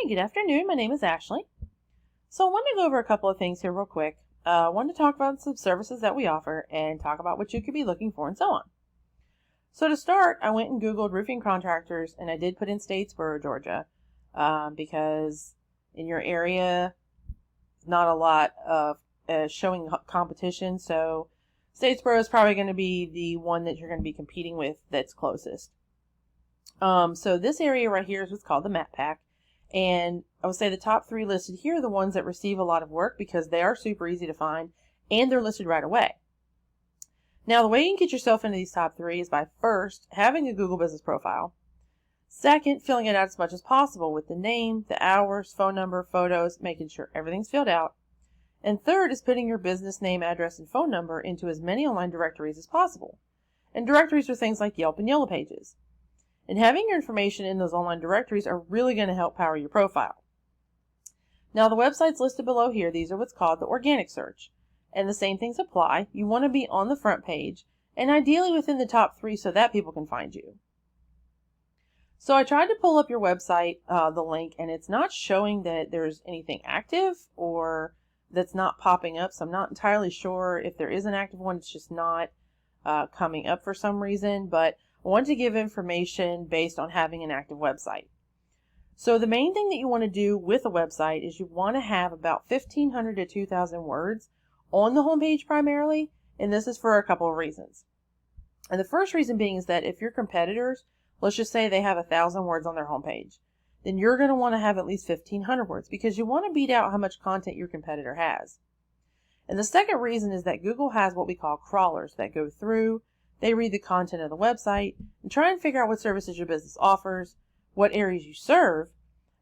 Hey, good afternoon. My name is Ashley. So I wanted to go over a couple of things here real quick. I wanted to talk about some services that we offer and talk about what you could be looking for and so on. So to start, I went and Googled roofing contractors, and I did put in Statesboro, Georgia, because in your area, not a lot of showing competition. So Statesboro is probably going to be the one that you're going to be competing with that's closest. So this area right here is what's called the Map Pack. And I would say the top 3 listed here are the ones that receive a lot of work because they are super easy to find and they're listed right away. Now, the way you can get yourself into these top 3 is by first having a Google business profile. Second, filling it out as much as possible with the name, the hours, phone number, photos, making sure everything's filled out. And third is putting your business name, address, and phone number into as many online directories as possible. And directories are things like Yelp and Yellow Pages. And having your information in those online directories are really going to help power your profile. Now, the websites listed below here, these are what's called the organic search. And the same things apply. You want to be on the front page and ideally within the top 3 so that people can find you. So I tried to pull up your website, the link, and it's not showing that there's anything active or that's not popping up. So I'm not entirely sure if there is an active one. It's just not coming up for some reason. But I want to give information based on having an active website. So the main thing that you want to do with a website is you want to have about 1,500 to 2,000 words on the homepage primarily, and this is for a couple of reasons. And the first reason being is that if your competitors, let's just say they have 1,000 words on their homepage, then you're going to want to have at least 1,500 words because you want to beat out how much content your competitor has. And the second reason is that Google has what we call crawlers that go through. They read the content of the website and try and figure out what services your business offers, what areas you serve,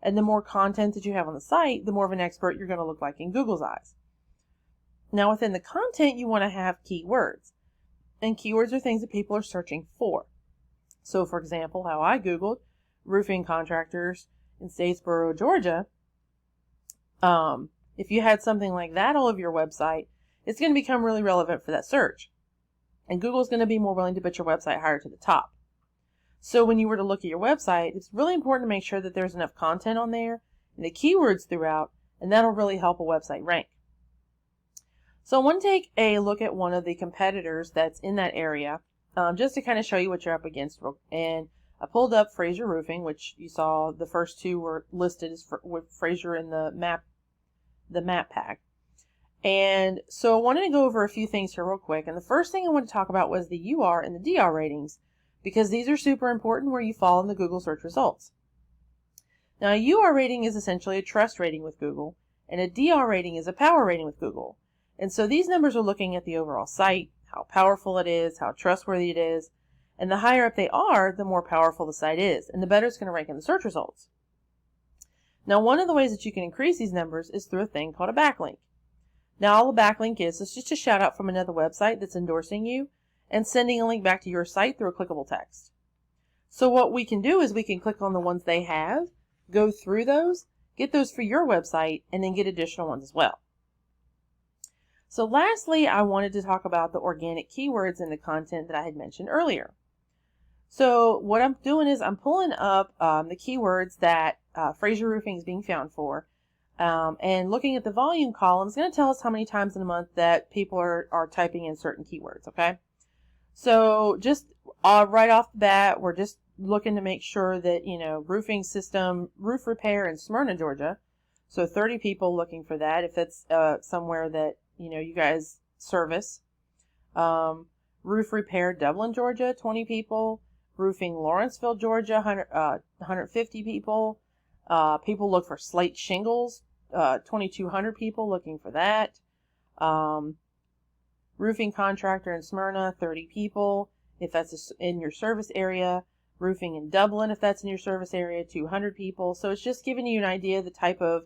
and the more content that you have on the site, the more of an expert you're going to look like in Google's eyes. Now, within the content, you want to have keywords. And keywords are things that people are searching for. So, for example, how I Googled roofing contractors in Statesboro, Georgia, if you had something like that all over your website, it's going to become really relevant for that search. And Google's going to be more willing to put your website higher to the top. So when you were to look at your website, it's really important to make sure that there's enough content on there and the keywords throughout, and that'll really help a website rank. So I want to take a look at one of the competitors that's in that area, just to kind of show you what you're up against. And I pulled up Fraser Roofing, which you saw the first 2 were listed as with Fraser in the map pack. And so I wanted to go over a few things here real quick. And the first thing I want to talk about was the UR and the DR ratings, because these are super important where you fall in the Google search results. Now, a UR rating is essentially a trust rating with Google, and a DR rating is a power rating with Google. And so these numbers are looking at the overall site, how powerful it is, how trustworthy it is, and the higher up they are, the more powerful the site is, and the better it's going to rank in the search results. Now, one of the ways that you can increase these numbers is through a thing called a backlink. Now, all a backlink is just a shout out from another website that's endorsing you and sending a link back to your site through a clickable text. So what we can do is we can click on the ones they have, go through those, get those for your website, and then get additional ones as well. So lastly, I wanted to talk about the organic keywords in the content that I had mentioned earlier. So what I'm doing is I'm pulling up the keywords that Fraser Roofing is being found for. And looking at the volume column is going to tell us how many times in a month that people are typing in certain keywords, okay? So just right off the bat, we're just looking to make sure that, roofing system, roof repair in Smyrna, Georgia. So 30 people looking for that if it's somewhere that, you guys service. Roof repair Dublin, Georgia, 20 people. Roofing Lawrenceville, Georgia, 150 people. People look for slate shingles. 2,200 people looking for that. Roofing contractor in Smyrna, 30 people. If that's in your service area. Roofing in Dublin, if that's in your service area, 200 people. So it's just giving you an idea of the type of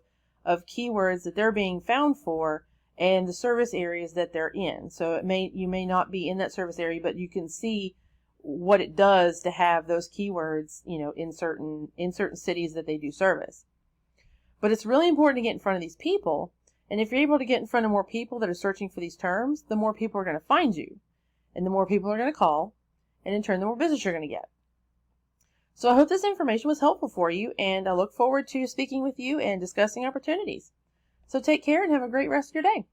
keywords that they're being found for and the service areas that they're in. So you may not be in that service area, but you can see what it does to have those keywords, in certain cities that they do service. But it's really important to get in front of these people. And if you're able to get in front of more people that are searching for these terms, the more people are going to find you. And the more people are going to call. And in turn, the more business you're going to get. So I hope this information was helpful for you, and I look forward to speaking with you and discussing opportunities. So take care and have a great rest of your day.